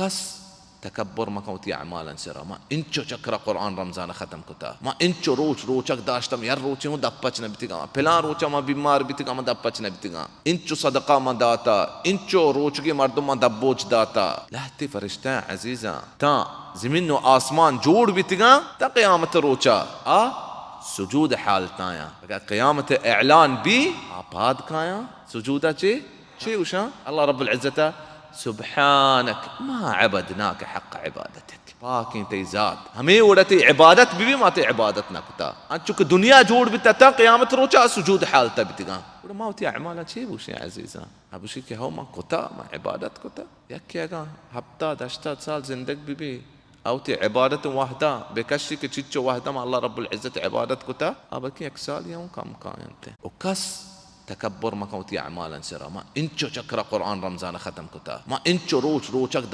وكس تكبر ما كنت أعمالا سرا ما إنشو شكر قرآن رمضان ختم كتا ما إنشو روچك داشتم ير روچ مو دپچ نبتيگا پلا روچا ما بیمار بتيگا ما دپچ نبتيگا إنشو صدقة ما داتا إنشو روچگي مردم ما دبوچ داتا لهتي فرشتة عزيزة تا زمين و آسمان جوڑ بتيگا تا قيامت روچا سجود حالتايا قيامت إعلان بي آباد كايا سجودا چه وشا الله رب العزة سبحانك ما عبدناك حق عبادتك باكين تيزاد همي ورتي عبادت بي ما تي عبادتنا كتا انچو دنيا جوڑ بتا قيامت روچا سجود حالتا بتگا ما وتي اعمال چه بوشي عزيزا ابوشي که هو ما كتا ما عبادت كتا يكيغا هبتا دشتا سال زندگ بي او تي عبادت واحده بكشي كچچو واحده ما الله رب العزة عبادت كتا ابكي اكسال يوم كم كاينت وكس تكبر ما كنت أعمالا سرا ما إنشو شكر قرآن رمضان ختم كتا ما إنشو روچك